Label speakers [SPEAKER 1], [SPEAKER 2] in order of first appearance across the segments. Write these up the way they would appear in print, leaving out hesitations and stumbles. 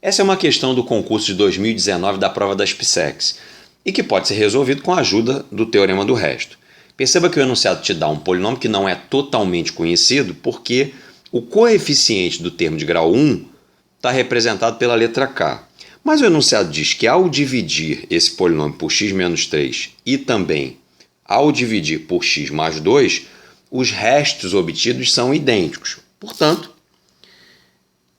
[SPEAKER 1] Essa é uma questão do concurso de 2019 da prova das PSECs e que pode ser resolvido com a ajuda do teorema do resto. Perceba que o enunciado te dá um polinômio que não é totalmente conhecido porque o coeficiente do termo de grau 1 está representado pela letra K. Mas o enunciado diz que ao dividir esse polinômio por x menos 3 e também ao dividir por x mais 2, os restos obtidos são idênticos. Portanto,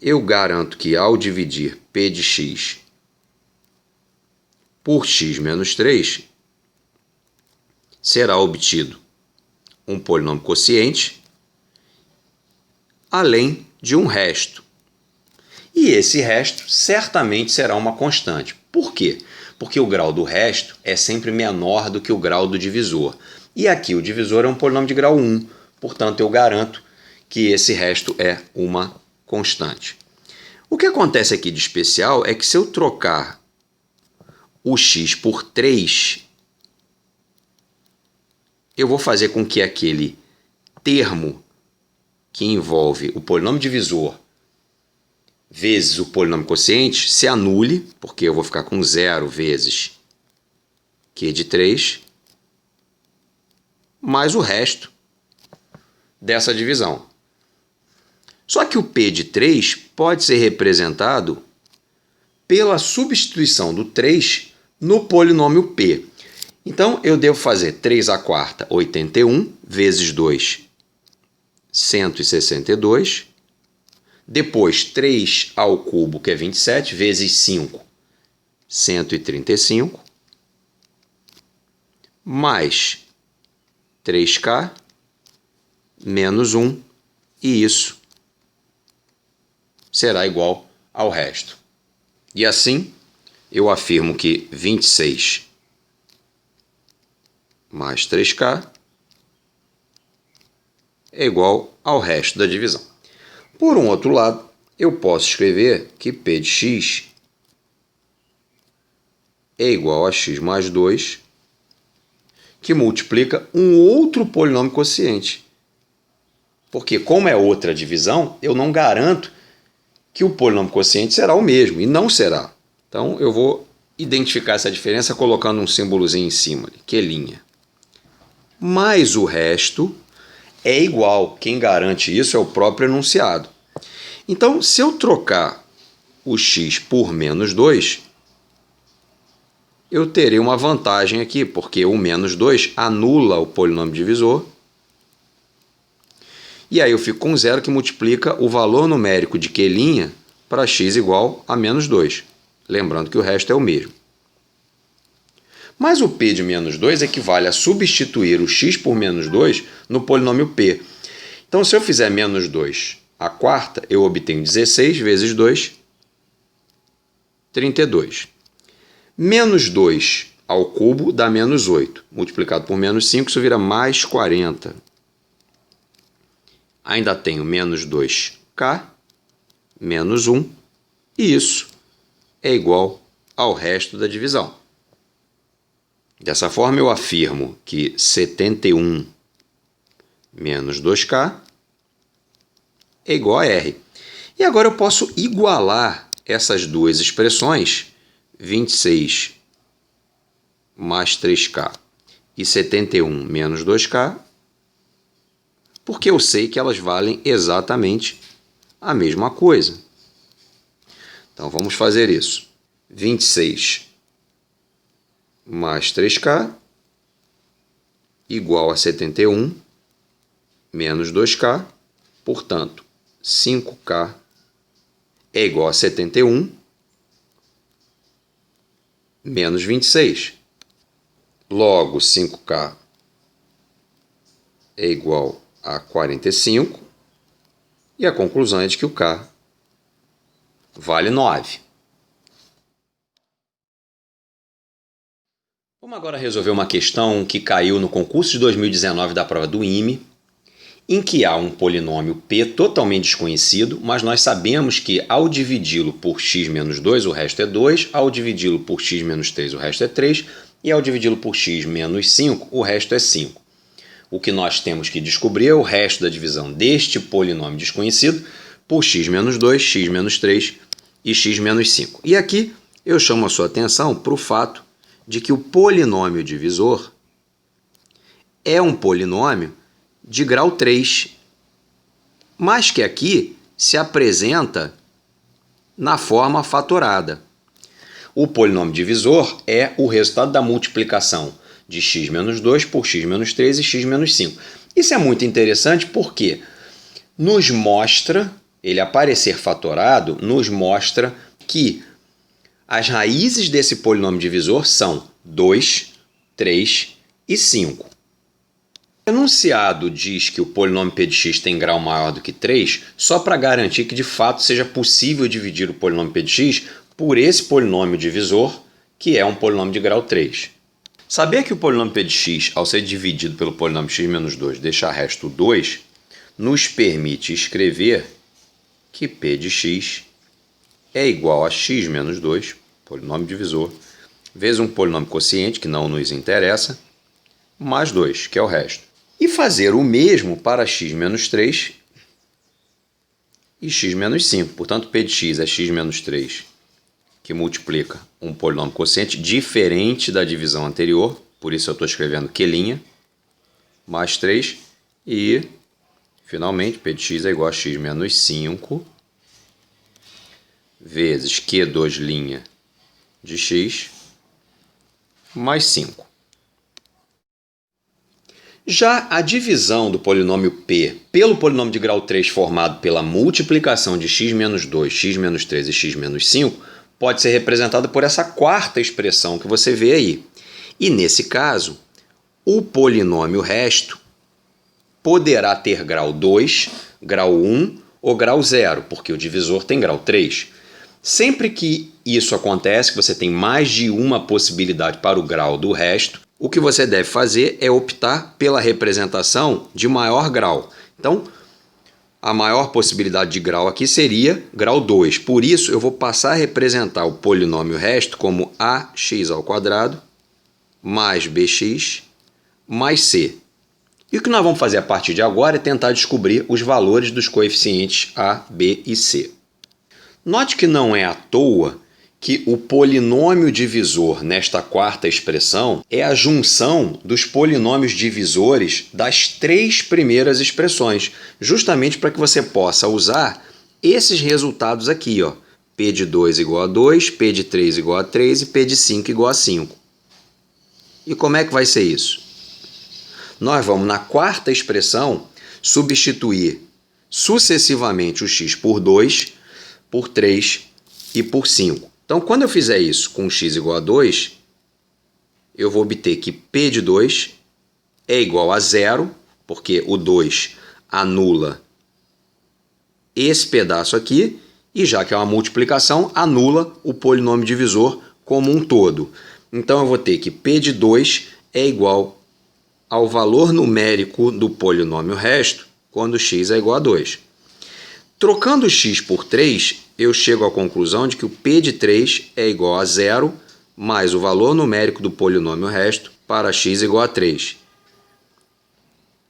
[SPEAKER 1] eu garanto que ao dividir p de x por x menos 3, será obtido um polinômio quociente, além de um resto. E esse resto certamente será uma constante. Por quê? Porque o grau do resto é sempre menor do que o grau do divisor. E aqui o divisor é um polinômio de grau 1. Portanto, eu garanto que esse resto é uma constante. O que acontece aqui de especial é que se eu trocar o x por 3, eu vou fazer com que aquele termo que envolve o polinômio divisor vezes o polinômio quociente se anule, porque eu vou ficar com 0 vezes q de 3, mais o resto dessa divisão. Só que o p de 3 pode ser representado pela substituição do 3 no polinômio p. Então, eu devo fazer 3 à quarta, 81, vezes 2, 162. Depois, 3 ao cubo, que é 27, vezes 5, 135. Mais 3k, menos 1. E isso será igual ao resto. E assim, eu afirmo que 26 mais 3k é igual ao resto da divisão. Por um outro lado, eu posso escrever que p de x é igual a x mais 2, que multiplica um outro polinômio quociente. Porque, como é outra divisão, eu não garanto que o polinômio quociente será o mesmo, e não será. Então, eu vou identificar essa diferença colocando um símbolozinho em cima, quelinha. Mas o resto é igual. Quem garante isso é o próprio enunciado. Então, se eu trocar o x por menos 2, eu terei uma vantagem aqui, porque o menos 2 anula o polinômio divisor. E aí eu fico com 0, que multiplica o valor numérico de quelinha para x igual a menos 2. Lembrando que o resto é o mesmo. Mas o p de menos 2 equivale a substituir o x por menos 2 no polinômio p. Então, se eu fizer menos 2 à quarta, eu obtenho 16 vezes 2, 32. Menos 2 ao cubo dá menos 8. Multiplicado por menos 5, isso vira mais 40. Ainda tenho menos 2k, menos 1, e isso é igual ao resto da divisão. Dessa forma, eu afirmo que 71 menos 2k é igual a R. E agora eu posso igualar essas duas expressões, 26 mais 3k e 71 menos 2k, porque eu sei que elas valem exatamente a mesma coisa. Então, vamos fazer isso. 26 mais 3k igual a 71 menos 2k. Portanto, 5k é igual a 71 menos 26. Logo, 5k é igual a 45. E a conclusão é de que o k vale 9. Vamos agora resolver uma questão que caiu no concurso de 2019 da prova do IME, em que há um polinômio p totalmente desconhecido, mas nós sabemos que ao dividi-lo por x menos 2, o resto é 2, ao dividi-lo por x menos 3, o resto é 3, e ao dividi-lo por x menos 5, o resto é 5. O que nós temos que descobrir é o resto da divisão deste polinômio desconhecido por x menos 2, x menos 3 e x menos 5. E aqui eu chamo a sua atenção para o fato de que o polinômio divisor é um polinômio de grau 3, mas que aqui se apresenta na forma fatorada. O polinômio divisor é o resultado da multiplicação de x menos 2 por x menos 3 e x menos 5. Isso é muito interessante porque nos mostra, ele aparecer fatorado, nos mostra que as raízes desse polinômio divisor são 2, 3 e 5. O enunciado diz que o polinômio p de x tem grau maior do que 3 só para garantir que de fato seja possível dividir o polinômio p de x por esse polinômio divisor, que é um polinômio de grau 3. Saber que o polinômio p de x, ao ser dividido pelo polinômio x menos 2, deixa resto 2, nos permite escrever que p de x é igual a x menos 2, polinômio divisor, vezes um polinômio quociente, que não nos interessa, mais 2, que é o resto. E fazer o mesmo para x menos 3 e x menos 5. Portanto, p de x é x menos 3, que multiplica um polinômio quociente diferente da divisão anterior, por isso eu estou escrevendo Q', mais 3, e, finalmente, p de x é igual a x menos 5, vezes Q2' de x, mais 5. Já a divisão do polinômio p pelo polinômio de grau 3 formado pela multiplicação de x menos 2, x menos 3 e x menos 5 pode ser representada por essa quarta expressão que você vê aí. E nesse caso, o polinômio resto poderá ter grau 2, grau 1 ou grau 0, porque o divisor tem grau 3. Sempre que isso acontece, que você tem mais de uma possibilidade para o grau do resto, o que você deve fazer é optar pela representação de maior grau. Então, a maior possibilidade de grau aqui seria grau 2. Por isso, eu vou passar a representar o polinômio resto como ax² mais bx mais c. E o que nós vamos fazer a partir de agora é tentar descobrir os valores dos coeficientes a, b e c. Note que não é à toa que o polinômio divisor nesta quarta expressão é a junção dos polinômios divisores das três primeiras expressões, justamente para que você possa usar esses resultados aqui, ó, p de 2 igual a 2, p de 3 igual a 3 e p de 5 igual a 5. E como é que vai ser isso? Nós vamos, na quarta expressão, substituir sucessivamente o x por 2, por 3 e por 5. Então, quando eu fizer isso com x igual a 2, eu vou obter que p de 2 é igual a 0, porque o 2 anula esse pedaço aqui, e já que é uma multiplicação, anula o polinômio divisor como um todo. Então, eu vou ter que p de 2 é igual ao valor numérico do polinômio resto, quando x é igual a 2. Trocando x por 3, eu chego à conclusão de que o p de 3 é igual a 0 mais o valor numérico do polinômio resto para x igual a 3.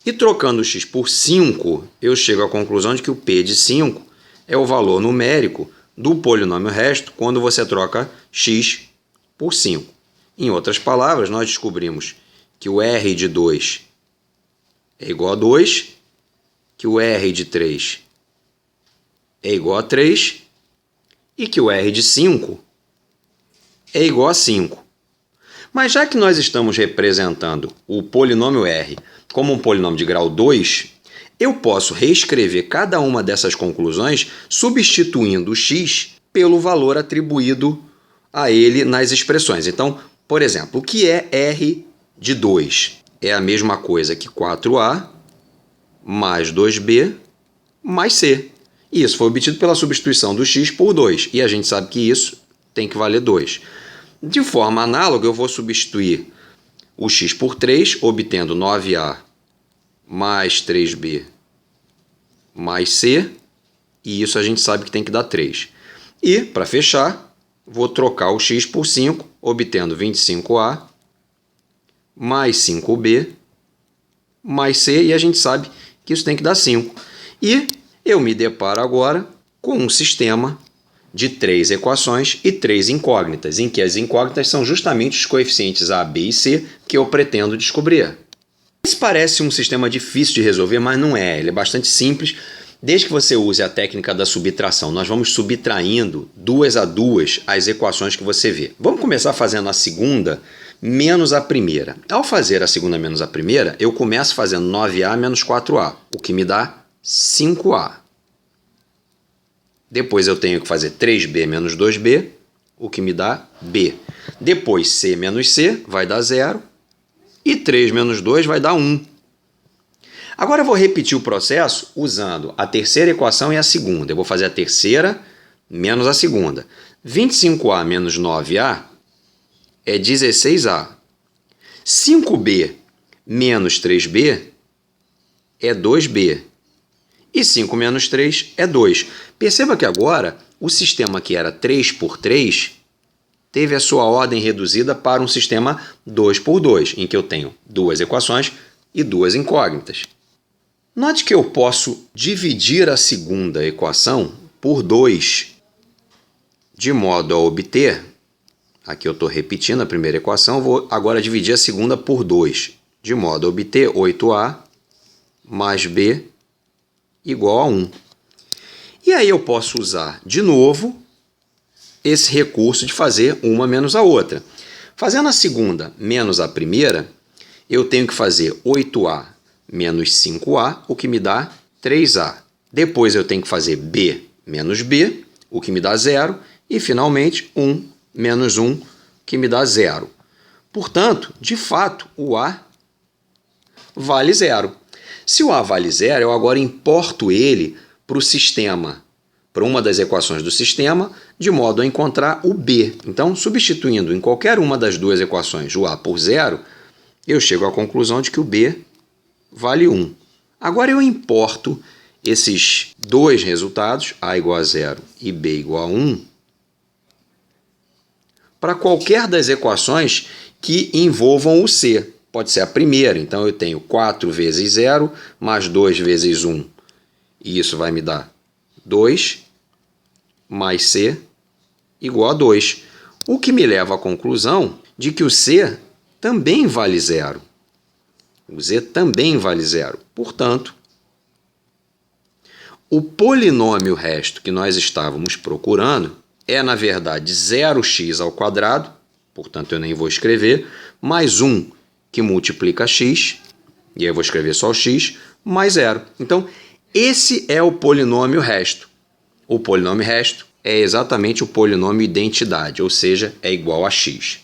[SPEAKER 1] E trocando x por 5, eu chego à conclusão de que o p de 5 é o valor numérico do polinômio resto quando você troca x por 5. Em outras palavras, nós descobrimos que o r de 2 é igual a 2, que o r de 3 é igual a 3 e que o r de 5 é igual a 5. Mas já que nós estamos representando o polinômio r como um polinômio de grau 2, eu posso reescrever cada uma dessas conclusões substituindo o x pelo valor atribuído a ele nas expressões. Então, por exemplo, o que é r de 2? É a mesma coisa que 4a mais 2b mais c. E isso foi obtido pela substituição do x por 2. E a gente sabe que isso tem que valer 2. De forma análoga, eu vou substituir o x por 3, obtendo 9a mais 3b mais c. E isso a gente sabe que tem que dar 3. E, para fechar, vou trocar o x por 5, obtendo 25a mais 5b mais c. E a gente sabe que isso tem que dar 5. E eu me deparo agora com um sistema de 3 equações e 3 incógnitas, em que as incógnitas são justamente os coeficientes A, B e C que eu pretendo descobrir. Esse parece um sistema difícil de resolver, mas não é. Ele é bastante simples, desde que você use a técnica da subtração. Nós vamos subtraindo 2 a 2 as equações que você vê. Vamos começar fazendo a segunda menos a primeira. Ao fazer a segunda menos a primeira, eu começo fazendo 9A menos 4A, o que me dá 5A. Depois eu tenho que fazer 3B menos 2B, o que me dá B. Depois C menos C vai dar 0. E 3 menos 2 vai dar 1. Agora eu vou repetir o processo usando a terceira equação e a segunda. Eu vou fazer a terceira menos a segunda. 25A menos 9A é 16A. 5B menos 3B é 2B. E 5 menos 3 é 2. Perceba que agora o sistema que era 3 por 3 teve a sua ordem reduzida para um sistema 2 por 2, em que eu tenho 2 equações e 2 incógnitas. Note que eu posso dividir a segunda equação por 2, de modo a obter, aqui eu estou repetindo a primeira equação, vou agora dividir a segunda por 2, de modo a obter 8A mais B igual a 1. E aí eu posso usar de novo esse recurso de fazer uma menos a outra. Fazendo a segunda menos a primeira, eu tenho que fazer 8A menos 5A, o que me dá 3A. Depois eu tenho que fazer B menos B, o que me dá 0. E, finalmente, 1 menos 1, que me dá 0. Portanto, de fato, o A vale 0. Se o A vale 0, eu agora importo ele para o sistema, para uma das equações do sistema, de modo a encontrar o B. Então, substituindo em qualquer uma das duas equações o A por 0, eu chego à conclusão de que o B vale 1. Agora eu importo esses dois resultados, A igual a 0 e B igual a 1, para qualquer das equações que envolvam o C. Pode ser a primeira, então eu tenho 4 vezes 0 mais 2 vezes 1, e isso vai me dar 2, mais C igual a 2, o que me leva à conclusão de que o C também vale 0. O Z também vale 0. Portanto, o polinômio resto que nós estávamos procurando é, na verdade, 0x ao quadrado, portanto eu nem vou escrever, mais 1 que multiplica x, e aí eu vou escrever só o x, mais 0. Então, esse é o polinômio resto. O polinômio resto é exatamente o polinômio identidade, ou seja, é igual a x.